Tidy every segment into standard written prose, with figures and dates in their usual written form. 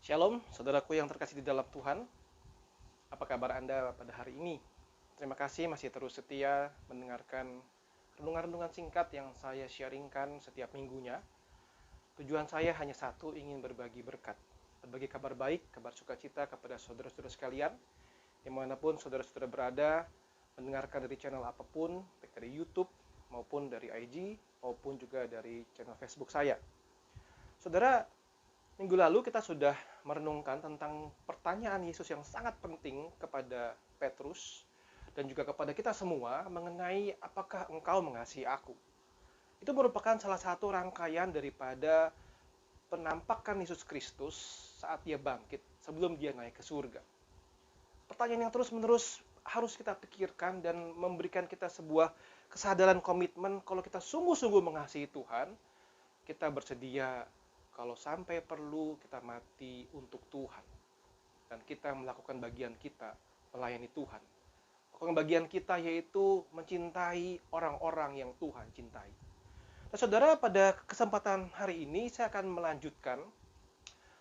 Shalom, saudaraku yang terkasih di dalam Tuhan. Apa kabar Anda pada hari ini? Terima kasih masih terus setia mendengarkan renungan-renungan singkat yang saya sharingkan setiap minggunya. Tujuan saya hanya satu, ingin berbagi berkat. Berbagi kabar baik, kabar sukacita kepada saudara-saudara sekalian, dimanapun saudara-saudara berada, mendengarkan dari channel apapun, baik dari YouTube, maupun dari IG, maupun juga dari channel Facebook saya. Saudara, minggu lalu kita sudah merenungkan tentang pertanyaan Yesus yang sangat penting kepada Petrus dan juga kepada kita semua mengenai apakah engkau mengasihi aku. Itu merupakan salah satu rangkaian daripada penampakan Yesus Kristus saat dia bangkit sebelum dia naik ke surga. Pertanyaan yang terus-menerus harus kita pikirkan dan memberikan kita sebuah kesadaran komitmen kalau kita sungguh-sungguh mengasihi Tuhan, kita bersedia kalau sampai perlu kita mati untuk Tuhan. Dan kita melakukan bagian kita melayani Tuhan. Melakukan bagian kita yaitu mencintai orang-orang yang Tuhan cintai. Nah, saudara, pada kesempatan hari ini saya akan melanjutkan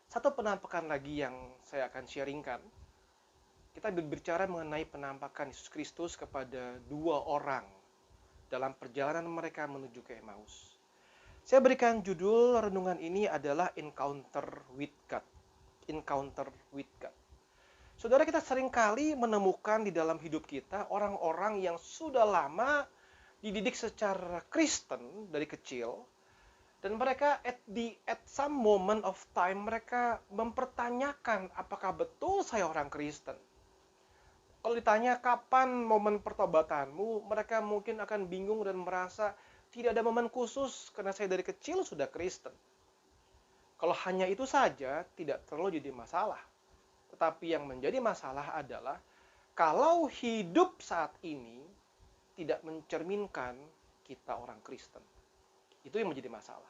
satu penampakan lagi yang saya akan sharingkan. Kita berbicara mengenai penampakan Yesus Kristus kepada dua orang dalam perjalanan mereka menuju ke Emmaus. Saya berikan judul renungan ini adalah Encounter with God. Encounter with God. Saudara, kita seringkali menemukan di dalam hidup kita orang-orang yang sudah lama dididik secara Kristen dari kecil, dan mereka at some moment of time mereka mempertanyakan apakah betul saya orang Kristen. Kalau ditanya kapan momen pertobatanmu, mereka mungkin akan bingung dan merasa tidak ada momen khusus karena saya dari kecil sudah Kristen. Kalau hanya itu saja, tidak terlalu jadi masalah. Tetapi yang menjadi masalah adalah kalau hidup saat ini tidak mencerminkan kita orang Kristen. Itu yang menjadi masalah.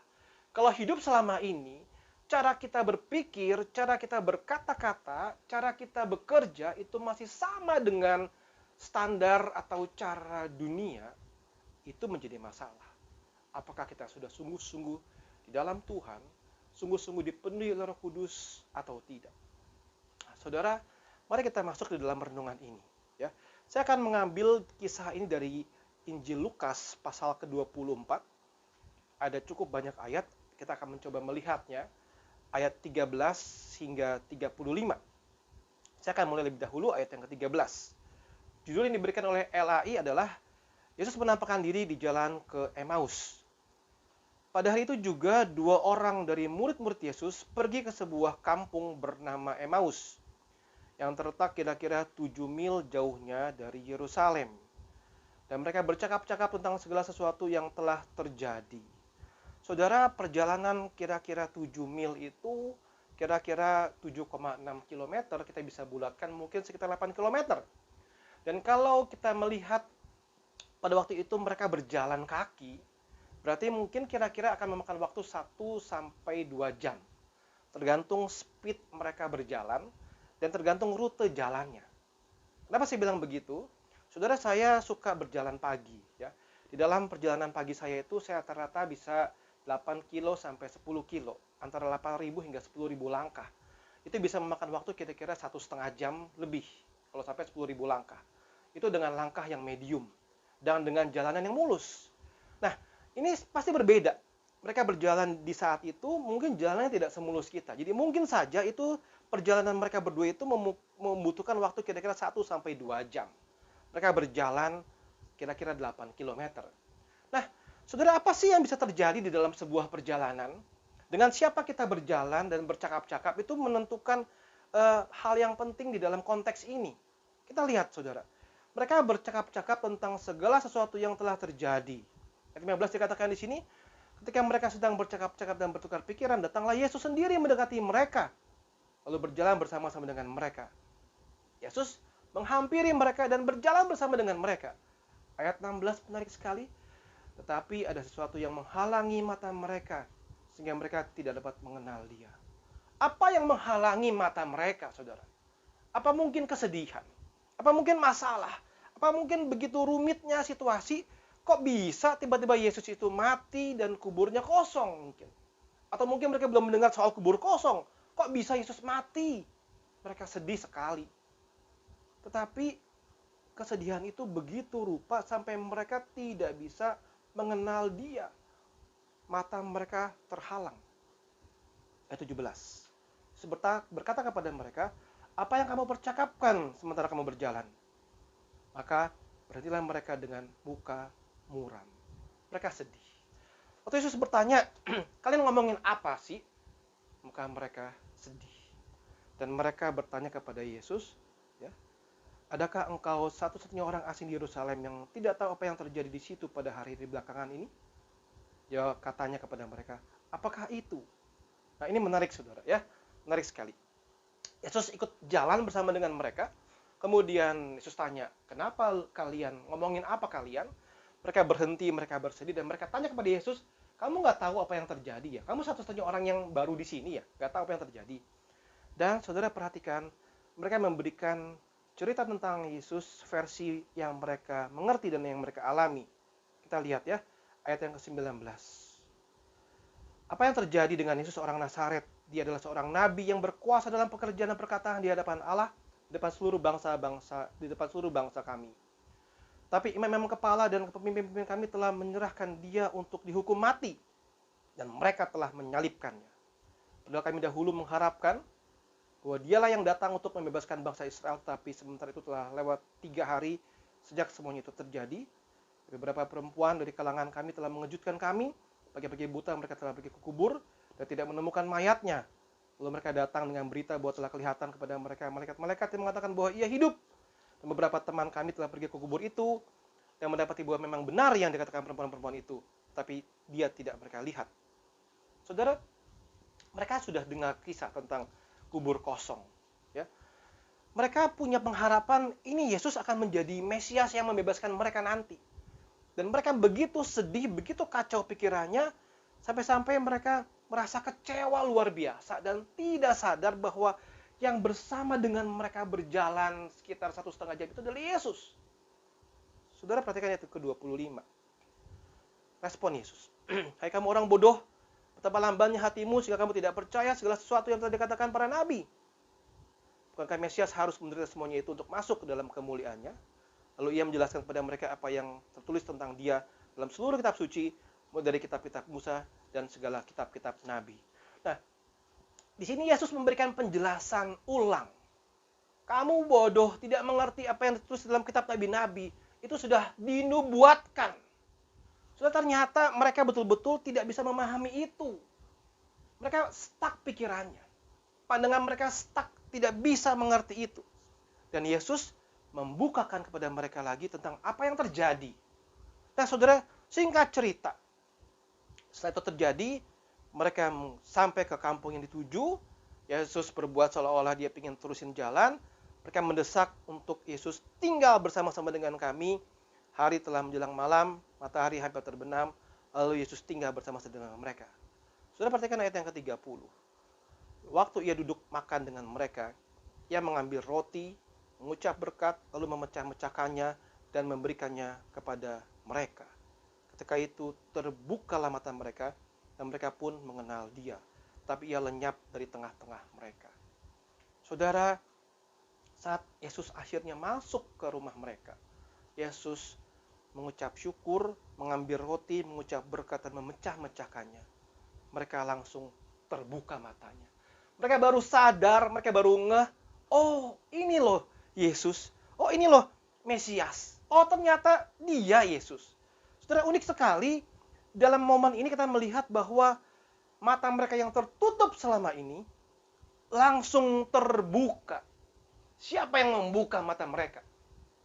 Kalau hidup selama ini, cara kita berpikir, cara kita berkata-kata, cara kita bekerja itu masih sama dengan standar atau cara dunia, itu menjadi masalah. Apakah kita sudah sungguh-sungguh di dalam Tuhan, sungguh-sungguh dipenuhi oleh Roh Kudus atau tidak? Nah, saudara, mari kita masuk di dalam renungan ini. Ya, saya akan mengambil kisah ini dari Injil Lukas pasal ke-24. Ada cukup banyak ayat, kita akan mencoba melihatnya. Ayat 13 hingga 35. Saya akan mulai lebih dahulu ayat yang ke-13. Judul yang diberikan oleh LAI adalah Yesus menampakkan diri di jalan ke Emmaus. Pada hari itu juga dua orang dari murid-murid Yesus pergi ke sebuah kampung bernama Emmaus, yang terletak kira-kira 7 mil jauhnya dari Yerusalem. Dan mereka bercakap-cakap tentang segala sesuatu yang telah terjadi. Saudara, perjalanan kira-kira 7 mil itu kira-kira 7,6 km, kita bisa bulatkan mungkin sekitar 8 km. Dan kalau kita melihat pada waktu itu mereka berjalan kaki, berarti mungkin kira-kira akan memakan waktu 1-2 jam. Tergantung speed mereka berjalan dan tergantung rute jalannya. Kenapa saya bilang begitu? Saudara, saya suka berjalan pagi. Ya. Di dalam perjalanan pagi saya itu saya rata-rata bisa 8 kilo sampai 10 kilo. Antara 8.000 hingga 10.000 langkah. Itu bisa memakan waktu kira-kira 1,5 jam lebih. Kalau sampai 10.000 langkah. Itu dengan langkah yang medium. Dan dengan jalanan yang mulus. Nah, ini pasti berbeda. Mereka berjalan di saat itu, mungkin jalannya tidak semulus kita. Jadi mungkin saja itu perjalanan mereka berdua itu membutuhkan waktu kira-kira 1-2 jam. Mereka berjalan kira-kira 8 km. Nah, saudara, apa sih yang bisa terjadi di dalam sebuah perjalanan? Dengan siapa kita berjalan dan bercakap-cakap itu menentukan hal yang penting di dalam konteks ini. Kita lihat, saudara. Mereka bercakap-cakap tentang segala sesuatu yang telah terjadi. Ayat 15 dikatakan di sini, ketika mereka sedang bercakap-cakap dan bertukar pikiran, datanglah Yesus sendiri mendekati mereka, lalu berjalan bersama-sama dengan mereka. Yesus menghampiri mereka dan berjalan bersama dengan mereka. Ayat 16 menarik sekali. Tetapi ada sesuatu yang menghalangi mata mereka, sehingga mereka tidak dapat mengenal Dia. Apa yang menghalangi mata mereka, saudara? Apa mungkin kesedihan? Apa mungkin masalah? Apa mungkin begitu rumitnya situasi? Kok bisa tiba-tiba Yesus itu mati dan kuburnya kosong mungkin? Atau mungkin mereka belum mendengar soal kubur kosong. Kok bisa Yesus mati? Mereka sedih sekali. Tetapi kesedihan itu begitu rupa sampai mereka tidak bisa mengenal Dia. Mata mereka terhalang. Ayat 17. Berkata kepada mereka, apa yang kamu percakapkan sementara kamu berjalan? Maka berhentilah mereka dengan muka muram. Mereka sedih. Waktu Yesus bertanya, kalian ngomongin apa sih? Muka mereka sedih. Dan mereka bertanya kepada Yesus, ya, adakah engkau satu-satunya orang asing di Yerusalem yang tidak tahu apa yang terjadi di situ pada hari di belakangan ini? Ya, katanya kepada mereka, apakah itu? Nah, ini menarik saudara, ya, menarik sekali. Yesus ikut jalan bersama dengan mereka. Kemudian Yesus tanya, kenapa kalian, ngomongin apa kalian? Mereka berhenti, mereka bersedih, dan mereka tanya kepada Yesus, kamu nggak tahu apa yang terjadi ya? Kamu satu-satunya orang yang baru di sini ya? Nggak tahu apa yang terjadi. Dan saudara perhatikan, mereka memberikan cerita tentang Yesus versi yang mereka mengerti dan yang mereka alami. Kita lihat ya, ayat yang ke-19. Apa yang terjadi dengan Yesus orang Nazaret? Dia adalah seorang nabi yang berkuasa dalam pekerjaan dan perkataan di hadapan Allah, di depan seluruh bangsa kami. Tapi imam-imam kepala dan pemimpin-pemimpin kami telah menyerahkan dia untuk dihukum mati, dan mereka telah menyalibkannya. Padahal kami dahulu mengharapkan bahwa dialah yang datang untuk membebaskan bangsa Israel, tapi sementara itu telah lewat 3 hari sejak semuanya itu terjadi. Beberapa perempuan dari kalangan kami telah mengejutkan kami. Pagi-pagi buta mereka telah pergi ke kubur dan tidak menemukan mayatnya. Lalu mereka datang dengan berita bahwa telah kelihatan kepada mereka malaikat-malaikat yang mengatakan bahwa ia hidup. Dan beberapa teman kami telah pergi ke kubur itu dan mendapati bahwa memang benar yang dikatakan perempuan-perempuan itu, tapi dia tidak mereka lihat. Saudara, mereka sudah dengar kisah tentang kubur kosong, ya. Mereka punya pengharapan ini Yesus akan menjadi Mesias yang membebaskan mereka nanti. Dan mereka begitu sedih, begitu kacau pikirannya, sampai-sampai mereka merasa kecewa luar biasa dan tidak sadar bahwa yang bersama dengan mereka berjalan sekitar 1,5 jam itu adalah Yesus. Saudara perhatikan ayat ke-25. Respon Yesus. Hai kamu orang bodoh, betapa lambannya hatimu sehingga kamu tidak percaya segala sesuatu yang telah dikatakan para nabi. Bukankah Mesias harus menderita semuanya itu untuk masuk ke dalam kemuliaannya? Lalu ia menjelaskan kepada mereka apa yang tertulis tentang dia dalam seluruh kitab suci, mulai dari kitab-kitab Musa dan segala kitab-kitab nabi. Nah, di sini Yesus memberikan penjelasan ulang. Kamu bodoh, tidak mengerti apa yang tertulis dalam kitab nabi-nabi. Itu sudah dinubuatkan. Sudah ternyata mereka betul-betul tidak bisa memahami itu. Mereka stuck pikirannya. Pandangan mereka stuck, tidak bisa mengerti itu. Dan Yesus membukakan kepada mereka lagi tentang apa yang terjadi. Nah saudara, singkat cerita. Setelah itu terjadi, mereka sampai ke kampung yang dituju. Yesus berbuat seolah-olah dia ingin terusin jalan. Mereka mendesak untuk Yesus tinggal bersama-sama dengan kami. Hari telah menjelang malam, matahari hampir terbenam. Lalu Yesus tinggal bersama-sama dengan mereka. Saudara perhatikan ayat yang ke-30. Waktu ia duduk makan dengan mereka, ia mengambil roti, mengucap berkat, lalu memecah-mecahkannya dan memberikannya kepada mereka. Ketika itu terbukalah mata mereka dan mereka pun mengenal dia. Tapi ia lenyap dari tengah-tengah mereka. Saudara, saat Yesus akhirnya masuk ke rumah mereka, Yesus mengucap syukur, mengambil roti, mengucap berkat dan memecah-mecahkannya. Mereka langsung terbuka matanya. Mereka baru sadar, mereka baru ngeh, oh ini loh Yesus, oh ini loh Mesias, oh ternyata dia Yesus. Saudara, unik sekali dalam momen ini kita melihat bahwa mata mereka yang tertutup selama ini langsung terbuka. Siapa yang membuka mata mereka?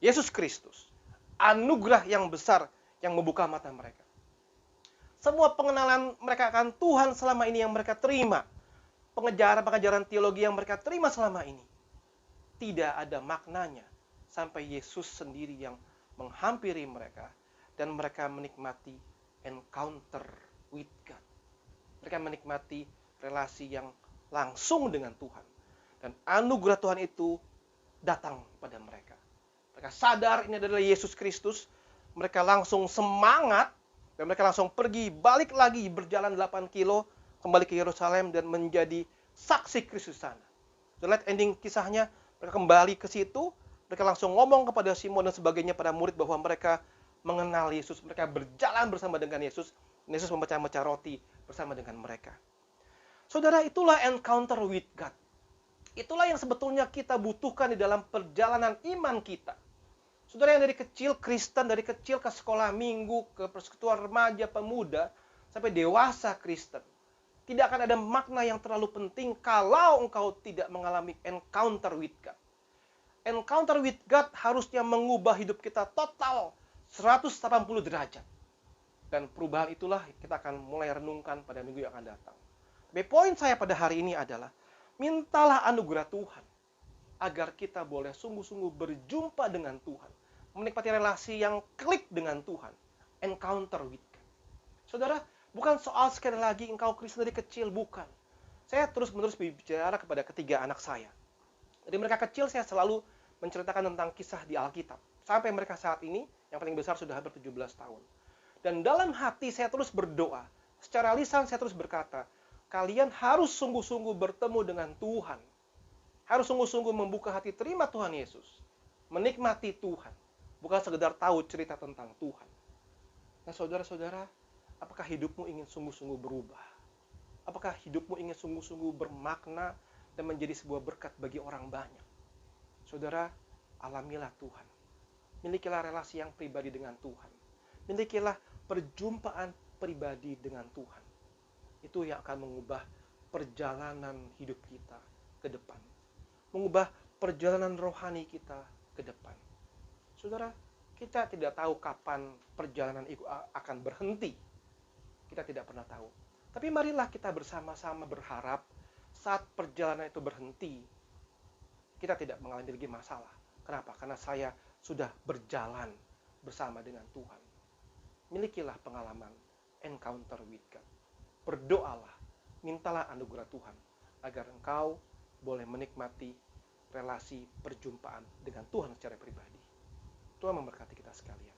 Yesus Kristus. Anugerah yang besar yang membuka mata mereka. Semua pengenalan mereka akan Tuhan selama ini yang mereka terima, pengajaran teologi yang mereka terima selama ini, tidak ada maknanya sampai Yesus sendiri yang menghampiri mereka dan mereka menikmati encounter with God. Mereka menikmati relasi yang langsung dengan Tuhan. Dan anugerah Tuhan itu datang pada mereka. Mereka sadar ini adalah Yesus Kristus. Mereka langsung semangat dan mereka langsung pergi, balik lagi berjalan 8 kilo kembali ke Yerusalem dan menjadi saksi Kristus sana. Dan lihat ending kisahnya, mereka kembali ke situ, mereka langsung ngomong kepada Simon dan sebagainya pada murid bahwa mereka mengenal Yesus, mereka berjalan bersama dengan Yesus, dan Yesus memecah-mecah roti bersama dengan mereka. Saudara, itulah encounter with God. Itulah yang sebetulnya kita butuhkan di dalam perjalanan iman kita. Saudara yang dari kecil Kristen, dari kecil ke sekolah minggu, ke persekutuan remaja, pemuda, sampai dewasa Kristen. Tidak akan ada makna yang terlalu penting kalau engkau tidak mengalami encounter with God. Encounter with God harusnya mengubah hidup kita total 180 derajat. Dan perubahan itulah kita akan mulai renungkan pada minggu yang akan datang. Tapi poin saya pada hari ini adalah, mintalah anugerah Tuhan agar kita boleh sungguh-sungguh berjumpa dengan Tuhan. Menikmati relasi yang klik dengan Tuhan. Encounter with God. Saudara, bukan soal sekali lagi engkau Kristen dari kecil, bukan. Saya terus-menerus berbicara kepada ketiga anak saya. Dari mereka kecil saya selalu menceritakan tentang kisah di Alkitab. Sampai mereka saat ini, yang paling besar sudah hampir 17 tahun. Dan dalam hati saya terus berdoa. Secara lisan saya terus berkata, kalian harus sungguh-sungguh bertemu dengan Tuhan. Harus sungguh-sungguh membuka hati terima Tuhan Yesus. Menikmati Tuhan. Bukan sekedar tahu cerita tentang Tuhan. Nah saudara-saudara, apakah hidupmu ingin sungguh-sungguh berubah? Apakah hidupmu ingin sungguh-sungguh bermakna dan menjadi sebuah berkat bagi orang banyak? Saudara, alamilah Tuhan. Milikilah relasi yang pribadi dengan Tuhan. Milikilah perjumpaan pribadi dengan Tuhan. Itu yang akan mengubah perjalanan hidup kita ke depan. Mengubah perjalanan rohani kita ke depan. Saudara, kita tidak tahu kapan perjalanan itu akan berhenti. Kita tidak pernah tahu. Tapi marilah kita bersama-sama berharap saat perjalanan itu berhenti, kita tidak mengalami lagi masalah. Kenapa? Karena saya sudah berjalan bersama dengan Tuhan. Milikilah pengalaman encounter with God. Berdoalah, mintalah anugerah Tuhan agar engkau boleh menikmati relasi perjumpaan dengan Tuhan secara pribadi. Tuhan memberkati kita sekalian.